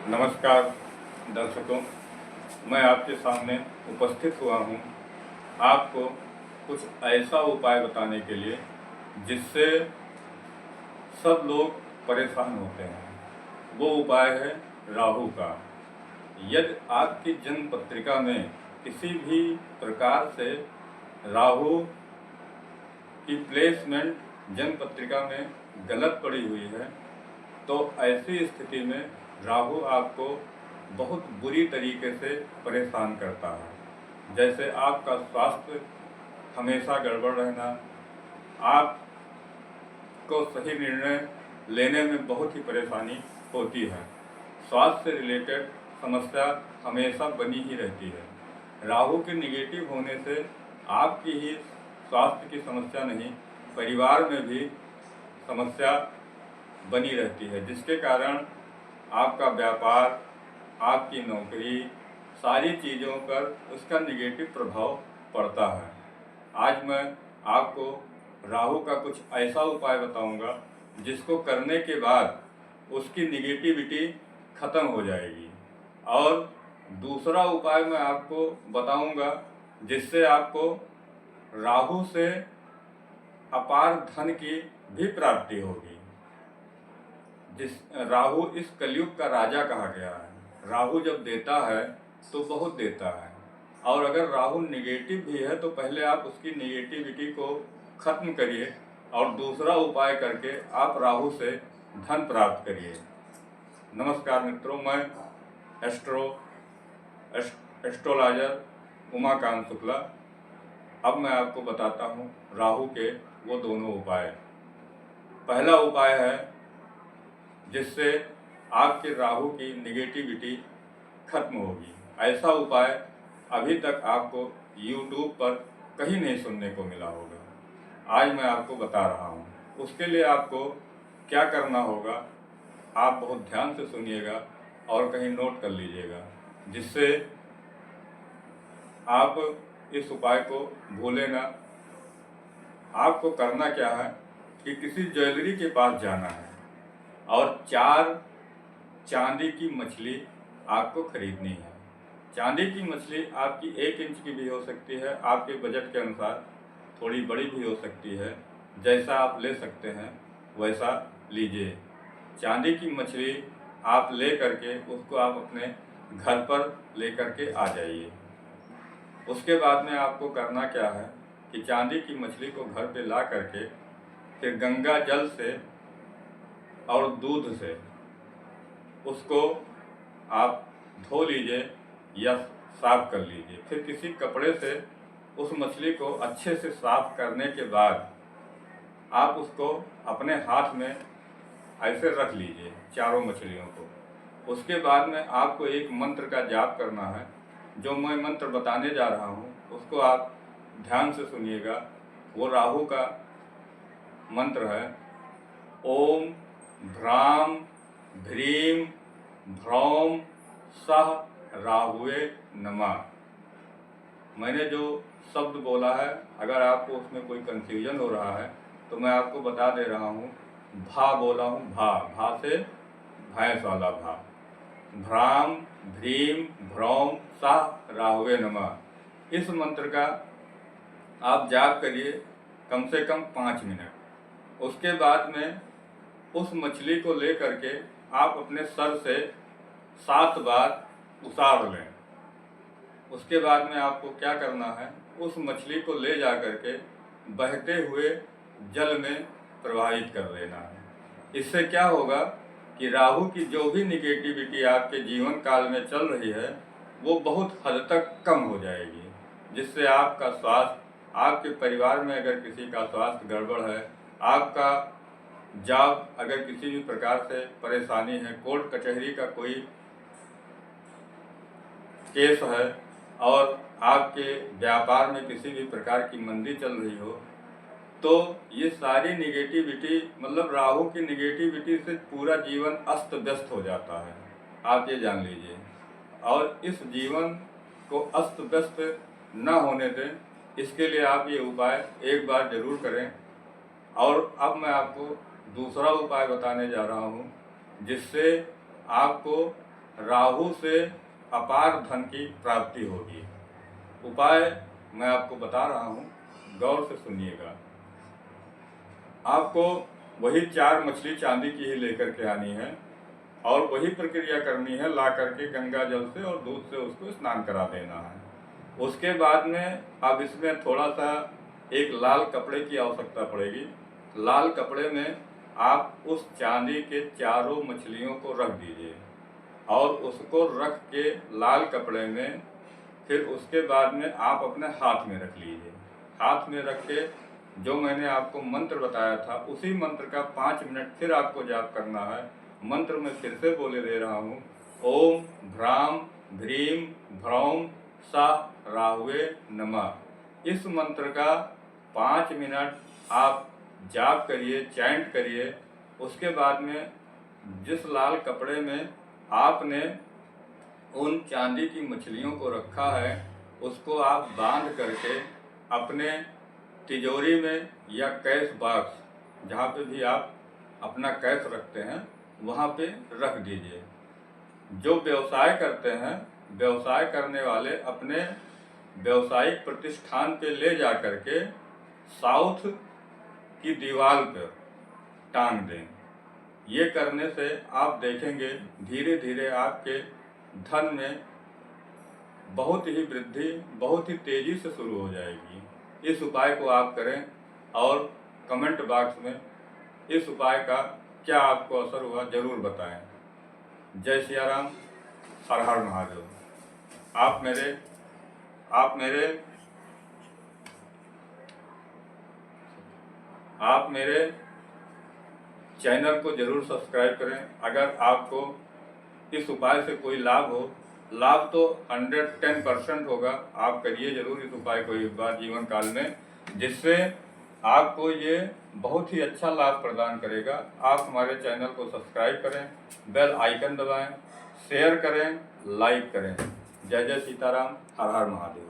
नमस्कार दर्शकों, मैं आपके सामने उपस्थित हुआ हूँ आपको कुछ ऐसा उपाय बताने के लिए जिससे सब लोग परेशान होते हैं। वो उपाय है राहु का। यदि आपकी जन्म पत्रिका में किसी भी प्रकार से राहु की प्लेसमेंट जन्म पत्रिका में गलत पड़ी हुई है तो ऐसी स्थिति में राहु आपको बहुत बुरी तरीके से परेशान करता है। जैसे आपका स्वास्थ्य हमेशा गड़बड़ रहना, आपको सही निर्णय लेने में बहुत ही परेशानी होती है, स्वास्थ्य से रिलेटेड समस्या हमेशा बनी ही रहती है। राहु के निगेटिव होने से आपकी ही स्वास्थ्य की समस्या नहीं, परिवार में भी समस्या बनी रहती है, जिसके कारण आपका व्यापार, आपकी नौकरी, सारी चीज़ों पर उसका निगेटिव प्रभाव पड़ता है। आज मैं आपको राहु का कुछ ऐसा उपाय बताऊंगा जिसको करने के बाद उसकी निगेटिविटी ख़त्म हो जाएगी। और दूसरा उपाय मैं आपको बताऊंगा जिससे आपको राहु से अपार धन की भी प्राप्ति होगी। राहु इस कलयुग का राजा कहा गया है। राहु जब देता है तो बहुत देता है, और अगर राहु निगेटिव भी है तो पहले आप उसकी निगेटिविटी को खत्म करिए और दूसरा उपाय करके आप राहु से धन प्राप्त करिए। नमस्कार मित्रों, मैं एस्ट्रोलॉजर उमाकांत शुक्ला। अब मैं आपको बताता हूँ राहु के वो दोनों उपाय। पहला उपाय है जिससे आपके राहु की निगेटिविटी खत्म होगी। ऐसा उपाय अभी तक आपको YouTube पर कहीं नहीं सुनने को मिला होगा, आज मैं आपको बता रहा हूँ। उसके लिए आपको क्या करना होगा, आप बहुत ध्यान से सुनिएगा और कहीं नोट कर लीजिएगा, जिससे आप इस उपाय को भूलें ना। आपको करना क्या है कि किसी ज्वेलरी के पास जाना है और 4 चांदी की मछली आपको खरीदनी है। चांदी की मछली आपकी 1 इंच की भी हो सकती है, आपके बजट के अनुसार थोड़ी बड़ी भी हो सकती है, जैसा आप ले सकते हैं वैसा लीजिए। चांदी की मछली आप ले करके उसको आप अपने घर पर ले करके आ जाइए। उसके बाद में आपको करना क्या है कि चांदी की मछली को घर पे ला करके फिर गंगा जल से और दूध से उसको आप धो लीजिए या साफ कर लीजिए। फिर किसी कपड़े से उस मछली को अच्छे से साफ करने के बाद आप उसको अपने हाथ में ऐसे रख लीजिए, चारों मछलियों को। उसके बाद में आपको एक मंत्र का जाप करना है। जो मैं मंत्र बताने जा रहा हूँ उसको आप ध्यान से सुनिएगा। वो राहु का मंत्र है, ओम भ्राम भ्रीम भ्रौम सह राहुवे नमः। मैंने जो शब्द बोला है, अगर आपको उसमें कोई कंफ्यूजन हो रहा है तो मैं आपको बता दे रहा हूँ। भा बोला हूँ, भा से भैंस वाला भा। भ्राम भ्रीम भ्रौम सह राहुवे नमः। इस मंत्र का आप जाप करिए कम से कम 5 मिनट। उसके बाद में उस मछली को ले करके आप अपने सर से 7 बार उतार लें। उसके बाद में आपको क्या करना है, उस मछली को ले जा करके बहते हुए जल में प्रवाहित कर देना है। इससे क्या होगा कि राहु की जो भी निगेटिविटी आपके जीवन काल में चल रही है वो बहुत हद तक कम हो जाएगी, जिससे आपका स्वास्थ्य, आपके परिवार में अगर किसी का स्वास्थ्य गड़बड़ है, आपका जॉब अगर किसी भी प्रकार से परेशानी है, कोर्ट कचहरी का कोई केस है और आपके व्यापार में किसी भी प्रकार की मंदी चल रही हो, तो ये सारी निगेटिविटी, मतलब राहु की निगेटिविटी से पूरा जीवन अस्त व्यस्त हो जाता है, आप ये जान लीजिए। और इस जीवन को अस्त व्यस्त न होने दें, इसके लिए आप ये उपाय एक बार ज़रूर करें। और अब मैं आपको दूसरा उपाय बताने जा रहा हूँ जिससे आपको राहु से अपार धन की प्राप्ति होगी। उपाय मैं आपको बता रहा हूँ, गौर से सुनिएगा। आपको वही 4 मछली चांदी की ही लेकर के आनी है और वही प्रक्रिया करनी है, ला करके गंगा जल से और दूध से उसको स्नान करा देना है। उसके बाद में अब इसमें थोड़ा सा एक लाल कपड़े की आवश्यकता पड़ेगी। लाल कपड़े में आप उस चांदी के चारों मछलियों को रख दीजिए और उसको रख के लाल कपड़े में फिर उसके बाद में आप अपने हाथ में रख लीजिए। हाथ में रख के जो मैंने आपको मंत्र बताया था उसी मंत्र का 5 मिनट फिर आपको जाप करना है। मंत्र में फिर से बोले दे रहा हूँ, ओम भ्राम भ्रीम भ्रौम सा राहुवे नमः। इस मंत्र का 5 मिनट आप जाप करिए, चैंट करिए। उसके बाद में जिस लाल कपड़े में आपने उन चांदी की मछलियों को रखा है उसको आप बांध करके अपने तिजोरी में या कैश बॉक्स, जहाँ पे भी आप अपना कैश रखते हैं वहाँ पे रख दीजिए। जो व्यवसाय करते हैं, व्यवसाय करने वाले अपने व्यवसायिक प्रतिष्ठान पे ले जा करके साउथ की दीवार पर टांग दें। ये करने से आप देखेंगे धीरे धीरे आपके धन में बहुत ही वृद्धि बहुत ही तेज़ी से शुरू हो जाएगी। इस उपाय को आप करें और कमेंट बॉक्स में इस उपाय का क्या आपको असर हुआ ज़रूर बताएं। जय सिया राम, हर हर महादेव। आप मेरे चैनल को जरूर सब्सक्राइब करें। अगर आपको इस उपाय से कोई लाभ हो, लाभ तो 110% होगा। आप करिए जरूर इस उपाय को एक बार जीवन काल में, जिससे आपको ये बहुत ही अच्छा लाभ प्रदान करेगा। आप हमारे चैनल को सब्सक्राइब करें, बेल आइकन दबाएं, शेयर करें, लाइक करें। जय जय सीताराम, हर हर महादेव।